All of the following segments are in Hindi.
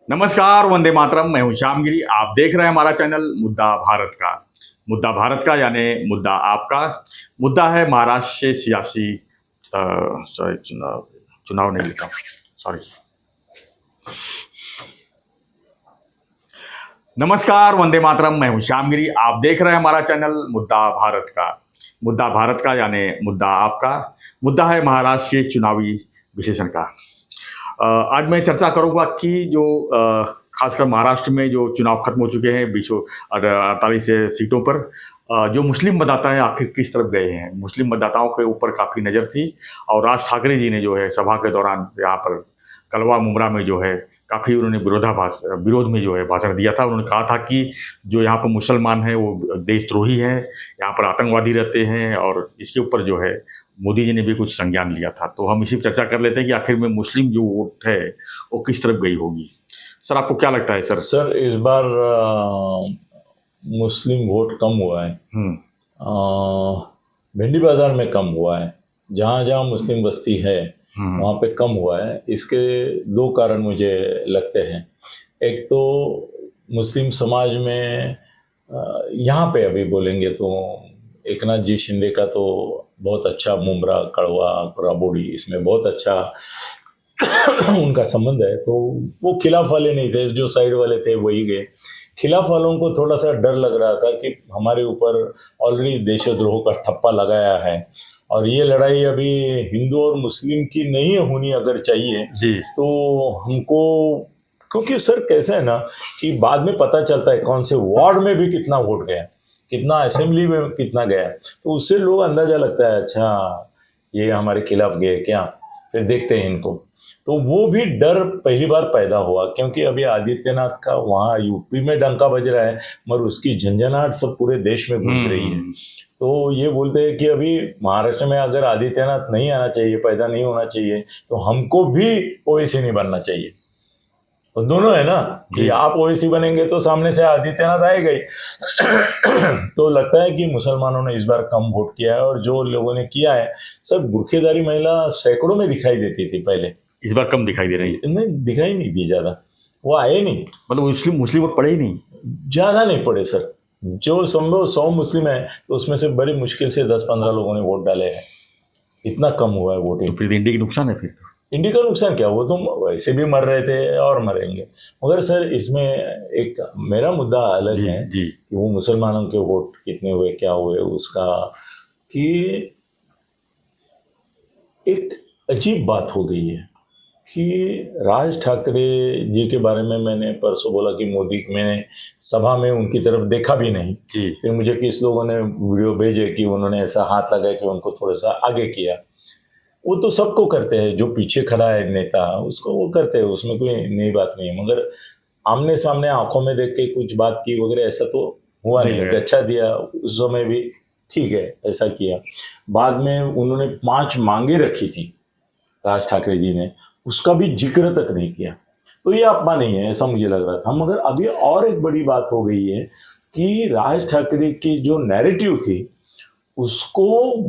नमस्कार, वंदे मातरम। मैं हूं श्यामगिरी। आप देख रहे हैं हमारा चैनल मुद्दा भारत का। मुद्दा भारत का यानी मुद्दा आपका। मुद्दा है महाराष्ट्र से सियासी सॉरी, चुनाव चुनाव नहीं लिखा, सॉरी। नमस्कार, वंदे मातरम। मैं हूं श्यामगिरी। आप देख रहे हैं हमारा चैनल मुद्दा भारत का। मुद्दा भारत का यानी मुद्दा आपका। मुद्दा है महाराष्ट्र के चुनावी विश्लेषण का। आज मैं चर्चा करूंगा कि जो खासकर महाराष्ट्र में जो चुनाव खत्म हो चुके हैं 48 सीटों पर, जो मुस्लिम मतदाता हैं आखिर किस तरफ गए हैं। मुस्लिम मतदाताओं के ऊपर काफ़ी नज़र थी और राज ठाकरे जी ने जो है सभा के दौरान यहाँ पर कलवा मुमरा में जो है काफ़ी उन्होंने विरोध में जो है भाषण दिया था। उन्होंने कहा था कि जो यहाँ पर मुसलमान हैं वो देशद्रोही हैं, यहाँ पर आतंकवादी रहते हैं, और इसके ऊपर जो है मोदी जी ने भी कुछ संज्ञान लिया था। तो हम इसी पर चर्चा कर लेते हैं कि आखिर में मुस्लिम जो वोट है वो किस तरफ गई होगी। सर, आपको क्या लगता है? सर इस बार मुस्लिम वोट कम हुआ है। भिंडी बाजार में कम हुआ है। जहाँ जहाँ मुस्लिम बस्ती है वहाँ पे कम हुआ है। इसके दो कारण मुझे लगते हैं। एक तो मुस्लिम समाज में यहाँ पे अभी बोलेंगे तो एकनाथ जी शिंदे का तो बहुत अच्छा मुमरा, कड़वा, राबोड़ी, इसमें बहुत अच्छा उनका संबंध है। तो वो खिलाफ वाले नहीं थे, जो साइड वाले थे वही गए। खिलाफ वालों को थोड़ा सा डर लग रहा था कि हमारे ऊपर ऑलरेडी देशद्रोह का ठप्पा लगाया है और ये लड़ाई अभी हिंदू और मुस्लिम की नहीं होनी अगर चाहिए जी, तो हमको, क्योंकि सर कैसे है ना कि बाद में पता चलता है कौन से वार्ड में भी कितना वोट गया, कितना असेंबली में कितना गया, तो उससे लोग अंदाजा लगता है अच्छा ये हमारे खिलाफ गए क्या, फिर देखते हैं इनको। तो वो भी डर पहली बार पैदा हुआ क्योंकि अभी आदित्यनाथ का वहाँ यूपी में डंका बज रहा है मगर उसकी झंझनाहट सब पूरे देश में गूंज रही है। तो ये बोलते हैं कि अभी महाराष्ट्र में अगर आदित्यनाथ नहीं आना चाहिए, पैदा नहीं होना चाहिए, तो हमको भी ओवैसी नहीं बनना चाहिए। तो दोनों है ना कि आप ओवैसी बनेंगे तो सामने से आदित्यनाथ आएगा ही। तो लगता है कि मुसलमानों ने इस बार कम वोट किया है और जो लोगों ने किया है सब बुर्खेदारी महिला सैकड़ों में दिखाई देती थी पहले, इस बार कम दिखाई दे रही है। नहीं दिखाई नहीं दी ज्यादा, वो आए नहीं, मतलब मुस्लिम वोट पड़े ही नहीं, ज्यादा नहीं पड़े सर। जो संभव 100 मुस्लिम है तो उसमें से बड़ी मुश्किल से 10-15 लोगों ने वोट डाले हैं। इतना कम हुआ है वोटिंग। तो फिर इंडिया की नुकसान है। फिर तो इंडिया का नुकसान क्या, वो तो वैसे भी मर रहे थे और मरेंगे। मगर सर इसमें एक मेरा मुद्दा अलग है कि वो मुसलमानों के वोट कितने हुए, क्या हुए उसका, कि एक अजीब बात हो गई है कि राज ठाकरे जी के बारे में मैंने परसों बोला कि मोदी, मैंने सभा में उनकी तरफ देखा भी नहीं जी। फिर मुझे किस लोगों ने वीडियो भेजे कि उन्होंने ऐसा हाथ लगाया कि उनको थोड़ा सा आगे किया। वो तो सबको करते हैं, जो पीछे खड़ा है नेता उसको वो करते हैं, उसमें कोई नई बात नहीं है। मगर आमने सामने आंखों में देख के कुछ बात की वगैरह ऐसा तो हुआ नहीं। अच्छा दिया उस समय भी, ठीक है, ऐसा किया। बाद में उन्होंने 5 मांगे रखी थी राज ठाकरे जी ने, उसका भी जिक्र तक नहीं किया। तो ये अपमान नहीं है ऐसा मुझे लग रहा था। मगर अभी और एक बड़ी बात हो गई है कि राज ठाकरे की जो नैरेटिव थी उसको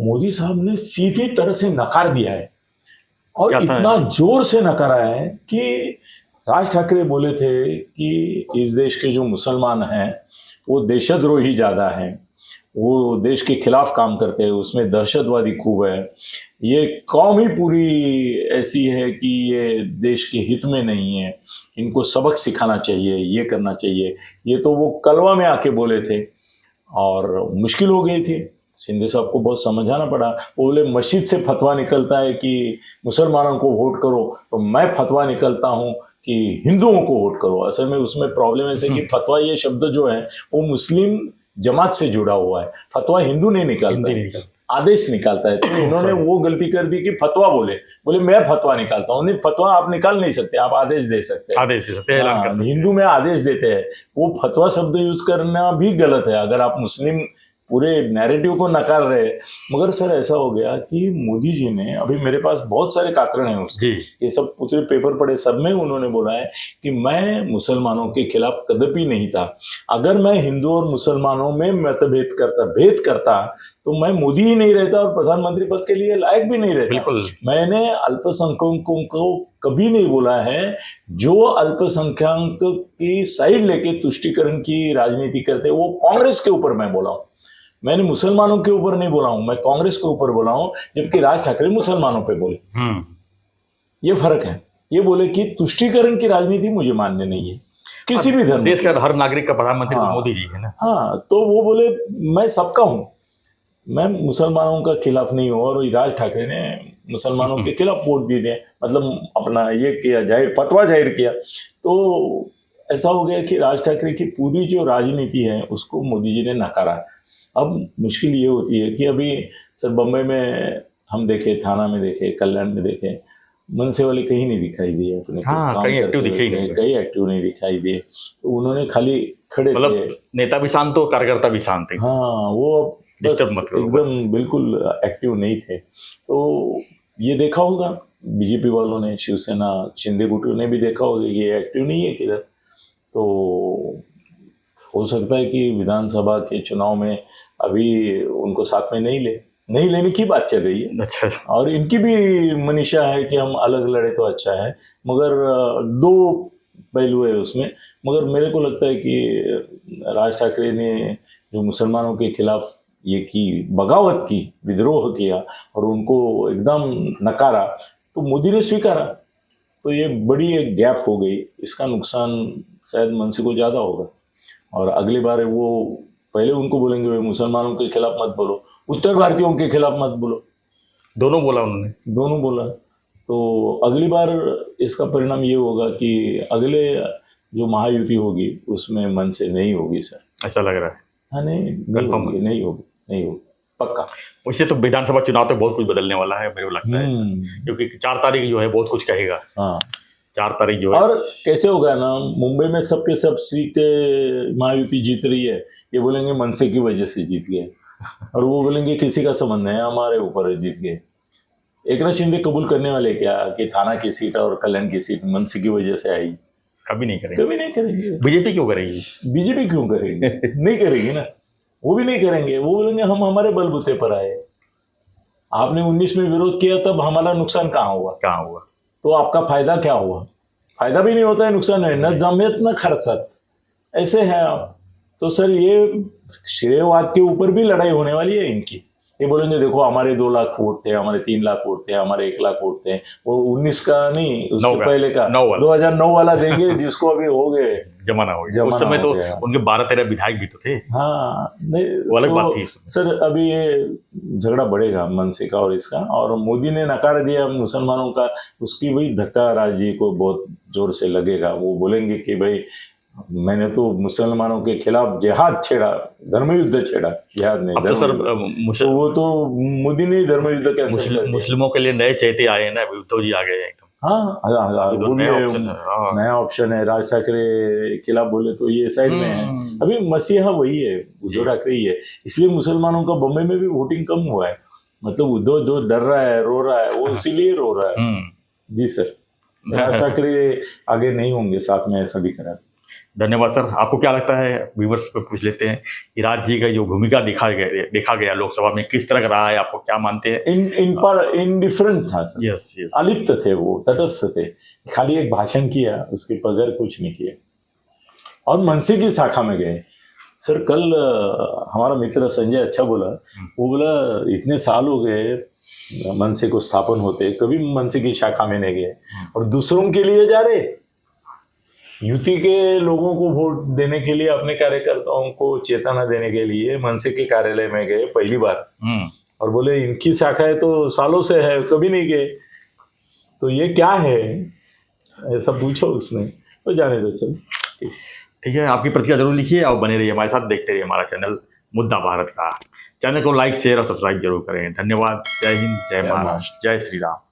मोदी साहब ने सीधी तरह से नकार दिया है और इतना जोर से नकारा है कि राज ठाकरे बोले थे कि इस देश के जो मुसलमान हैं वो देशद्रोही ज़्यादा हैं, वो देश के खिलाफ काम करते हैं, उसमें दहशतवादी खूब है, ये कौम ही पूरी ऐसी है कि ये देश के हित में नहीं है, इनको सबक सिखाना चाहिए, ये करना चाहिए। ये तो वो कलवा में आके बोले थे और मुश्किल हो गई थी। शिंदे साहब को बहुत समझाना पड़ा। वो बोले मस्जिद से फतवा निकलता है कि मुसलमानों को वोट करो, तो मैं फतवा निकलता हूँ कि हिंदुओं को वोट करो। असल में उसमें प्रॉब्लम ऐसे कि फतवा ये शब्द जो है वो मुस्लिम जमात से जुड़ा हुआ है, फतवा हिंदू नहीं निकालता है, आदेश निकालता है। तो इन्होंने वो गलती कर दी कि फतवा बोले मैं फतवा निकालता हूँ। नहीं, फतवा आप निकाल नहीं सकते, आप आदेश दे सकते हैं। हिंदू में आदेश देते हैं, वो फतवा शब्द यूज करना भी गलत है। अगर आप मुस्लिम पूरे नैरेटिव को नकार रहे। मगर सर ऐसा हो गया कि मोदी जी ने, अभी मेरे पास बहुत सारे कातरण हैं उसके, ये सब पूरे पेपर पढ़े, सब में उन्होंने बोला है कि मैं मुसलमानों के खिलाफ कदपि नहीं था। अगर मैं हिंदू और मुसलमानों में भेद करता तो मैं मोदी ही नहीं रहता और प्रधानमंत्री पद के लिए लायक भी नहीं रहता। बिल्कुल। मैंने अल्पसंख्यकों को कभी नहीं बोला है जो अल्पसंख्यक की साइड लेके तुष्टीकरण की राजनीति करते, वो कांग्रेस के ऊपर मैं बोला हूं। मैंने मुसलमानों के ऊपर नहीं बोला हूं, मैं कांग्रेस के ऊपर बोला हूं, जबकि राज ठाकरे मुसलमानों पे बोले। ये फर्क है। ये बोले कि तुष्टीकरण की राजनीति मुझे मान्य नहीं है किसी भी धर्म। देश का हर नागरिक का प्रधानमंत्री तो मोदी जी है ना। हाँ, तो वो बोले मैं सबका हूं, मैं मुसलमानों का खिलाफ नहीं हूं। और राज ठाकरे ने मुसलमानों के खिलाफ वोट दिए, मतलब अपना ये किया, जाहिर फतवा जाहिर किया। तो ऐसा हो गया कि राज ठाकरे की पूरी जो राजनीति है उसको मोदी जी ने नकारा। अब मुश्किल ये होती है कि अभी सर बम्बई में हम देखे, थाना में देखे, कल्याण में देखे, मनसे वाले कहीं नहीं दिखाई दिए अपने। हाँ, कहीं एक्टिव दिखे नहीं, कहीं एक्टिव नहीं दिखाई दिए। तो उन्होंने खाली खड़े थे। नेता भी शांत हो, कार्यकर्ता भी शांत थे। हाँ, वो एकदम बिल्कुल एक्टिव नहीं थे। तो ये देखा होगा बीजेपी वालों ने, शिवसेना, शिंदे गुटों ने भी देखा होगा कि ये एक्टिव नहीं है किधर। तो हो सकता है कि विधानसभा के चुनाव में अभी उनको साथ में नहीं लेने की बात चल रही है। अच्छा। और इनकी भी मनीषा है कि हम अलग लड़े तो अच्छा है, मगर दो पहलू है उसमें। मगर मेरे को लगता है कि राज ठाकरे ने जो मुसलमानों के खिलाफ ये की, बगावत की, विद्रोह किया और उनको एकदम नकारा, तो मोदी ने स्वीकारा। तो ये बड़ी एक गैप हो गई। इसका नुकसान शायद मनसे को ज़्यादा होगा। और अगली बार वो पहले उनको बोलेंगे भाई मुसलमानों के खिलाफ मत बोलो, उत्तर भारतीयों के खिलाफ मत बोलो। दोनों बोला उन्होंने, दोनों बोला। तो अगली बार इसका परिणाम ये होगा कि अगले जो महायुति होगी उसमें मनसे नहीं होगी सर, ऐसा लग रहा है। हाँ, नहीं होगी पक्का। वैसे तो विधानसभा चुनाव तो बहुत कुछ बदलने वाला है मेरे को लगता है, क्योंकि 4 तारीख जो है बहुत कुछ कहेगा। हाँ, 4 तारीख जो है। और कैसे होगा ना, मुंबई में सबके सब सीटें महायुति जीत रही है, ये बोलेंगे मनसे की वजह से जीत गए। और वो बोलेंगे किसी का संबंध है, हमारे ऊपर जीत गए। एकनाथ शिंदे कबूल करने वाले क्या कि थाना की सीट और कल्याण की सीट मनसे की वजह से आई? कभी नहीं करेंगे। बीजेपी क्यों करेगी? नहीं करेगी ना, वो भी नहीं करेंगे। वो बोलेंगे हम हमारे बलबूते पर आए, आपने 19 में विरोध किया, तब हमारा नुकसान कहाँ हुआ? तो आपका फायदा क्या हुआ? फायदा भी नहीं होता है, नुकसान है, न जमियत न खर्चत, ऐसे हैं आप। तो सर ये श्रेयवाद के ऊपर भी लड़ाई होने वाली है इनकी। ये बोलेंगे देखो हमारे 2 लाख वोट थे, हमारे 3 लाख वोट थे, हमारे 1 लाख वोट थे, वो 19 का नहीं, उसके पहले का 2009 वाला देंगे जिसको अभी हो गए जमाना हो गया। उस समय तो उनके 12-13 विधायक भी तो थे। हाँ, नहीं, वो अलग बात थी सर। अभी ये झगड़ा बढ़ेगा मनसे का और इसका, और मोदी ने नकार दिया मुसलमानों का, उसकी वही धक्का राज जी को बहुत जोर से लगेगा। वो बोलेंगे कि भाई मैंने तो मुसलमानों के खिलाफ जिहाद छेड़ा, धर्मयुद्ध छेड़ा, जिहाद नहीं। अब तो सर तो वो तो मोदी ने धर्मयुद्ध कैंसिल कर दिया। मुस्लिमों के लिए नए चेते आए हैं ना, उद्धव जी आ गए हैं एकदम। हाँ, वो नया ऑप्शन है। राज ठाकरे खिलाफ बोले तो ये साइड में है। अभी मसीहा वही है, उद्धव ठाकरे ही है। इसलिए मुसलमानों का बम्बई में भी वोटिंग कम हुआ है। मतलब उद्धव जो डर रहा है, रो रहा है, वो इसीलिए रो रहा है। जी सर, राज ठाकरे आगे नहीं होंगे साथ में, ऐसा दिख रहा है। धन्यवाद सर। आपको क्या लगता है, व्यूअर्स पे पूछ लेते हैं कि राज जी का जो भूमिका देखा गया लोकसभा में किस तरह का रहा है, आपको क्या मानते हैं? इन पर इनडिफरेंट था सर। यस। अलिप्त थे, वो तटस्थ थे, खाली एक भाषण किया, उसके बगैर कुछ नहीं किया। और मनसे की शाखा में गए सर। कल हमारा मित्र संजय अच्छा बोला, वो बोला इतने साल हो गए मनसे को स्थापन होते, कभी मनसे की शाखा में नहीं गए और दूसरों के लिए जा रहे। युति के लोगों को वोट देने के लिए, अपने कार्यकर्ताओं को चेतना देने के लिए मनसे के कार्यालय में गए पहली बार, और बोले इनकी शाखा है तो सालों से है, कभी नहीं गए। तो ये क्या है, ऐसा पूछो उसने, तो जाने दो। चल ठीक है, आपकी प्रतिक्रिया जरूर लिखिए और बने रहिए हमारे साथ, देखते रहिए हमारा चैनल मुद्दा भारत का। चैनल को लाइक, शेयर और सब्सक्राइब जरूर करें। धन्यवाद। जय हिंद, जय महाराष्ट्र, जय श्री राम।